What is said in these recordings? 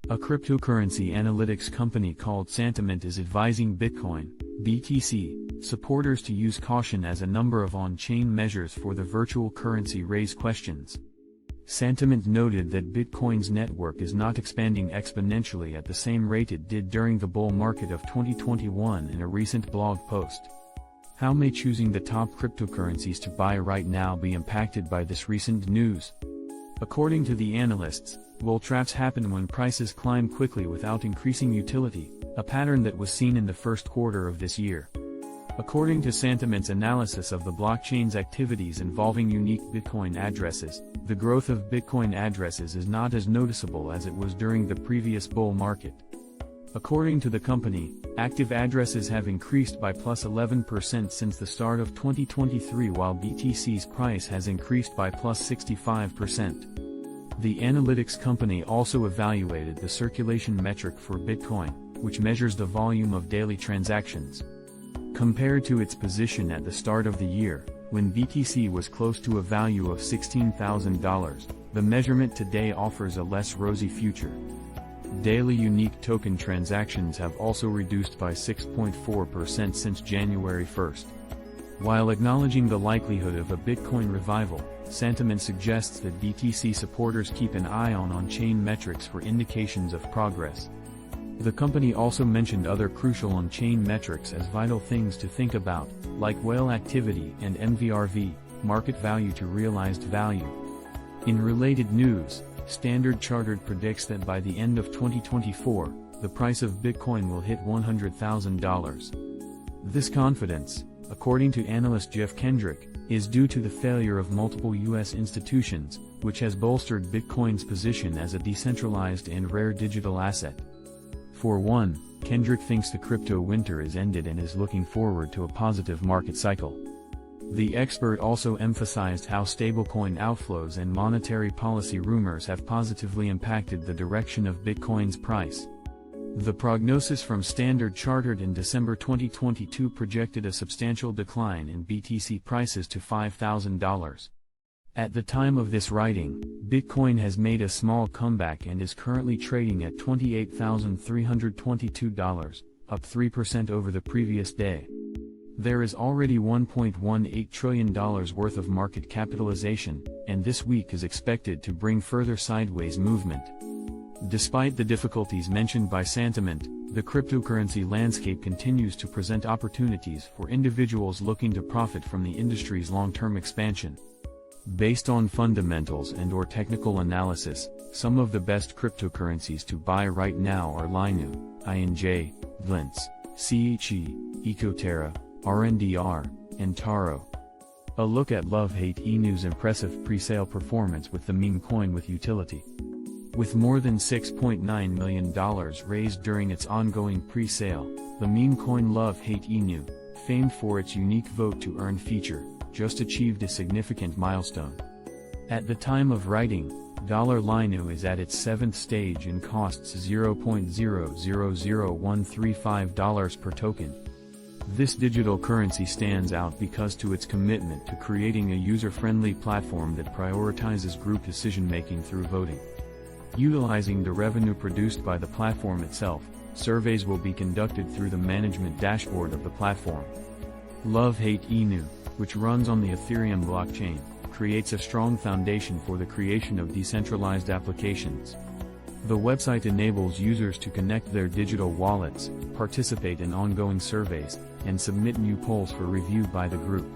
A cryptocurrency analytics company called Santiment is advising Bitcoin, BTC, supporters to use caution as a number of on-chain measures for the virtual currency raise questions. Santiment noted that Bitcoin's network is not expanding exponentially at the same rate it did during the bull market of 2021 in a recent blog post. How may choosing the top cryptocurrencies to buy right now be impacted by this recent news? According to the analysts, bull traps happen when prices climb quickly without increasing utility, a pattern that was seen in the first quarter of this year. According to Santiment's analysis of the blockchain's activities involving unique Bitcoin addresses, the growth of Bitcoin addresses is not as noticeable as it was during the previous bull market. According to the company, active addresses have increased by plus 11% since the start of 2023, while BTC's price has increased by plus 65%. The analytics company also evaluated the circulation metric for Bitcoin, which measures the volume of daily transactions. Compared to its position at the start of the year, when BTC was close to a value of $16,000, the measurement today offers a less rosy future. Daily unique token transactions have also reduced by 6.4% since January 1st. While acknowledging the likelihood of a Bitcoin revival, Santiment suggests that BTC supporters keep an eye on on-chain metrics for indications of progress. The company also mentioned other crucial on-chain metrics as vital things to think about, like whale activity and MVRV, market value to realized value. In related news, Standard Chartered predicts that by the end of 2024, the price of Bitcoin will hit $100,000. This confidence, according to analyst Jeff Kendrick, is due to the failure of multiple U.S. institutions, which has bolstered Bitcoin's position as a decentralized and rare digital asset. For one, Kendrick thinks the crypto winter is ended and is looking forward to a positive market cycle. The expert also emphasized how stablecoin outflows and monetary policy rumors have positively impacted the direction of Bitcoin's price. The prognosis from Standard Chartered in December 2022 projected a substantial decline in BTC prices to $5,000. At the time of this writing, Bitcoin has made a small comeback and is currently trading at $28,322, up 3% over the previous day. There is already $1.18 trillion worth of market capitalization, and this week is expected to bring further sideways movement. Despite the difficulties mentioned by Santiment, the cryptocurrency landscape continues to present opportunities for individuals looking to profit from the industry's long-term expansion. Based on fundamentals and/or technical analysis, some of the best cryptocurrencies to buy right now are Linu, INJ, Glintz, CHE, Ecoterra, RNDR, and Taro. A look at Love-Hate Inu's impressive pre-sale performance with the meme coin with utility. With more than $6.9 million raised during its ongoing pre-sale, the meme coin Love-Hate Inu, famed for its unique vote-to-earn feature, just achieved a significant milestone. At the time of writing, $Linu is at its 7th stage and costs $0.000135 per token. This digital currency stands out because to its commitment to creating a user-friendly platform that prioritizes group decision-making through voting. Utilizing the revenue produced by the platform itself, surveys will be conducted through the management dashboard of the platform. Love-Hate Inu, which runs on the Ethereum blockchain, creates a strong foundation for the creation of decentralized applications. The website enables users to connect their digital wallets, participate in ongoing surveys, and submit new polls for review by the group.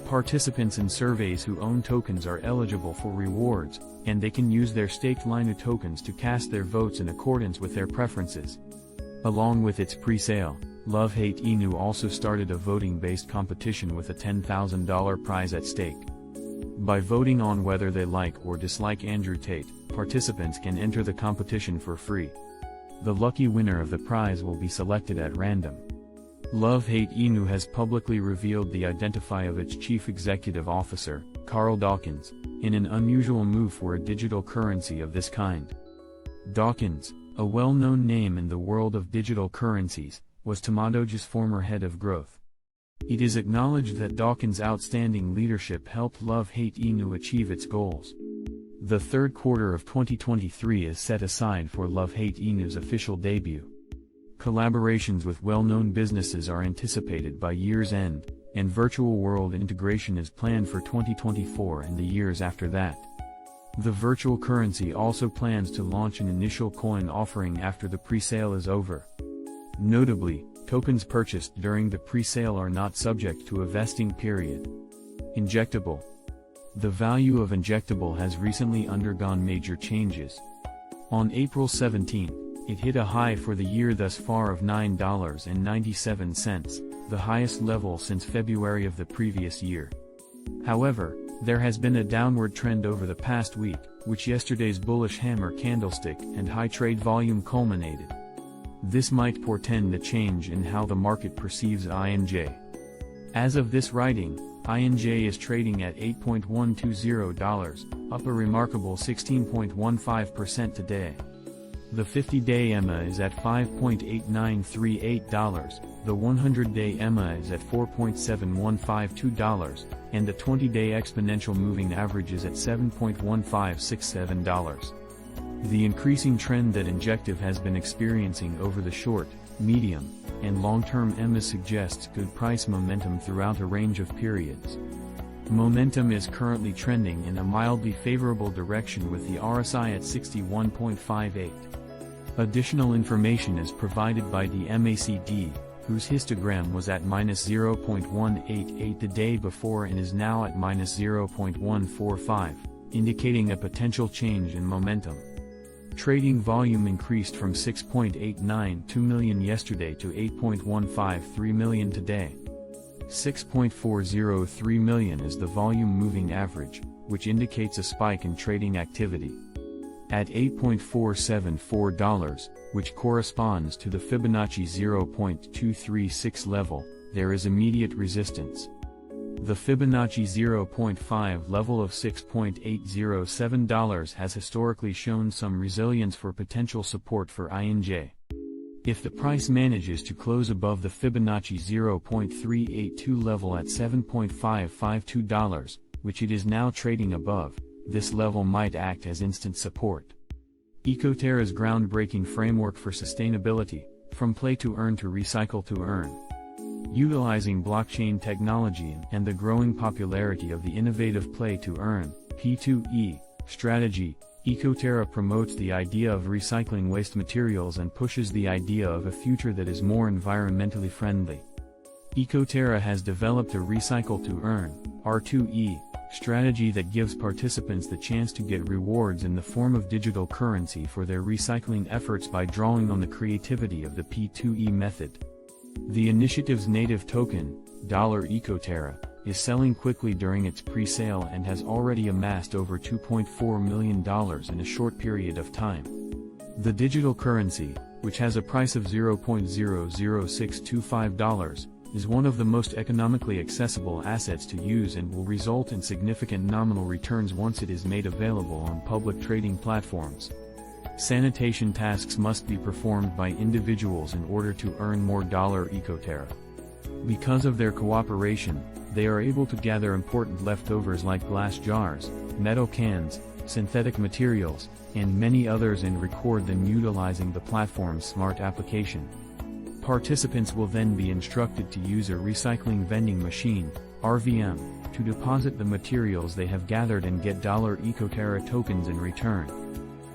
Participants in surveys who own tokens are eligible for rewards, and they can use their staked Linu tokens to cast their votes in accordance with their preferences. Along with its pre-sale, Love-Hate Inu also started a voting-based competition with a $10,000 prize at stake. By voting on whether they like or dislike Andrew Tate, participants can enter the competition for free. The lucky winner of the prize will be selected at random. Love-Hate Inu has publicly revealed the identity of its chief executive officer, Carl Dawkins, in an unusual move for a digital currency of this kind. Dawkins, a well-known name in the world of digital currencies, was Tamadoja's former head of growth. It is acknowledged that Dawkins' outstanding leadership helped Love-Hate Inu achieve its goals. The third quarter of 2023 is set aside for Love-Hate Enu's official debut. Collaborations with well-known businesses are anticipated by year's end, and virtual world integration is planned for 2024 and the years after that. The virtual currency also plans to launch an initial coin offering after the pre-sale is over. Notably, tokens purchased during the pre-sale are not subject to a vesting period. Injectable. The value of injectable has recently undergone major changes. On April 17, it hit a high for the year thus far of $9.97, the highest level since February of the previous year. However, there has been a downward trend over the past week, which yesterday's bullish hammer candlestick and high trade volume culminated. This might portend a change in how the market perceives INJ. As of this writing, INJ is trading at $8.120, up a remarkable 16.15% today. The 50-day EMA is at $5.8938, the 100-day EMA is at $4.7152, and the 20-day exponential moving average is at $7.1567. The increasing trend that Injective has been experiencing over the short, medium, and long-term EMA suggests good price momentum throughout a range of periods. Momentum is currently trending in a mildly favorable direction with the RSI at 61.58. Additional information is provided by the MACD, whose histogram was at -0.188 the day before and is now at -0.145, indicating a potential change in momentum. Trading volume increased from 6.892 million yesterday to 8.153 million today. 6.403 million is the volume moving average, which indicates a spike in trading activity. At $8.474, which corresponds to the Fibonacci 0.236 level, there is immediate resistance. The Fibonacci 0.5 level of $6.807 has historically shown some resilience for potential support for INJ. If the price manages to close above the Fibonacci 0.382 level at $7.552, which it is now trading above, this level might act as instant support. Ecoterra's groundbreaking framework for sustainability, from play to earn to recycle to earn. Utilizing blockchain technology and the growing popularity of the innovative play to earn (P2E) strategy, Ecoterra promotes the idea of recycling waste materials and pushes the idea of a future that is more environmentally friendly. Ecoterra has developed a recycle to earn (R2E) strategy that gives participants the chance to get rewards in the form of digital currency for their recycling efforts by drawing on the creativity of the P2E method. The initiative's native token, $Ecoterra, is selling quickly during its pre-sale and has already amassed over $2.4 million in a short period of time. The digital currency, which has a price of $0.00625, is one of the most economically accessible assets to use and will result in significant nominal returns once it is made available on public trading platforms. Sanitation tasks must be performed by individuals in order to earn more Ecoterra. Because of their cooperation, they are able to gather important leftovers like glass jars, metal cans, synthetic materials, and many others and record them utilizing the platform's smart application. Participants will then be instructed to use a recycling vending machine, RVM, to deposit the materials they have gathered and get Ecoterra tokens in return.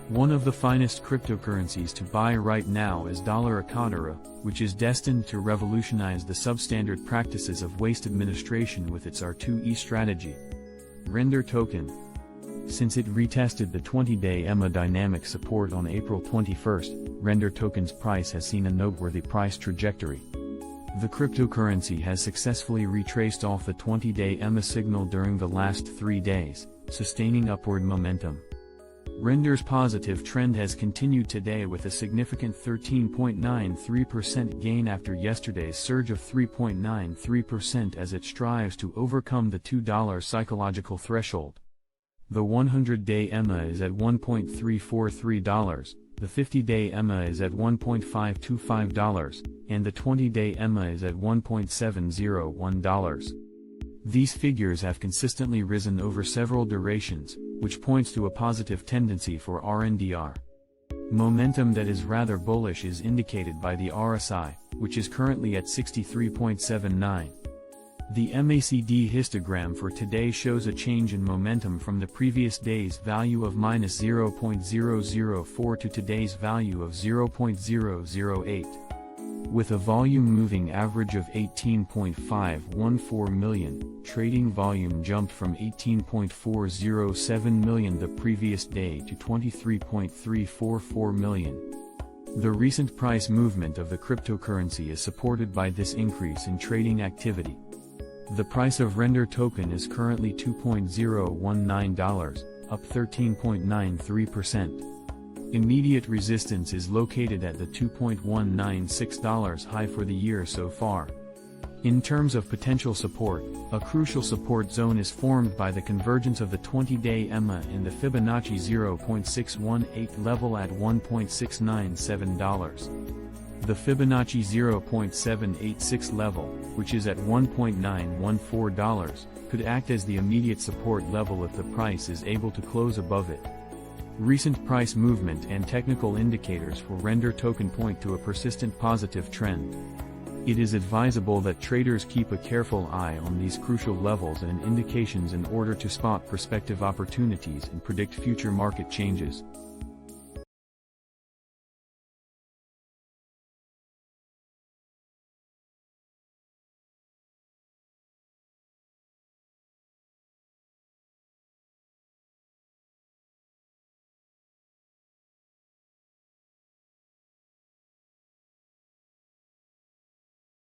One of the finest cryptocurrencies to buy right now is Ecoterra, which is destined to revolutionize the substandard practices of waste administration with its R2E strategy. Render token. Since it retested the 20-day EMA dynamic support on April 21, Render token's price has seen a noteworthy price trajectory. The cryptocurrency has successfully retraced off the 20-day EMA signal during the last 3 days, sustaining upward momentum. Render's positive trend has continued today with a significant 13.93% gain after yesterday's surge of 3.93% as it strives to overcome the $2 psychological threshold. The 100-day EMA is at $1.343, the 50-day EMA is at $1.525, and the 20-day EMA is at $1.701. These figures have consistently risen over several durations, which points to a positive tendency for RNDR. Momentum that is rather bullish is indicated by the RSI, which is currently at 63.79. The MACD histogram for today shows a change in momentum from the previous day's value of -0.004 to today's value of 0.008. With a volume moving average of 18.514 million, trading volume jumped from 18.407 million the previous day to 23.344 million. The recent price movement of the cryptocurrency is supported by this increase in trading activity. The price of Render token is currently $2.019, up 13.93%. Immediate resistance is located at the $2.196 high for the year so far. In terms of potential support, a crucial support zone is formed by the convergence of the 20-day EMA and the Fibonacci 0.618 level at $1.697. The Fibonacci 0.786 level, which is at $1.914, could act as the immediate support level if the price is able to close above it. Recent price movement and technical indicators for Render token point to a persistent positive trend. It is advisable that traders keep a careful eye on these crucial levels and indications in order to spot prospective opportunities and predict future market changes.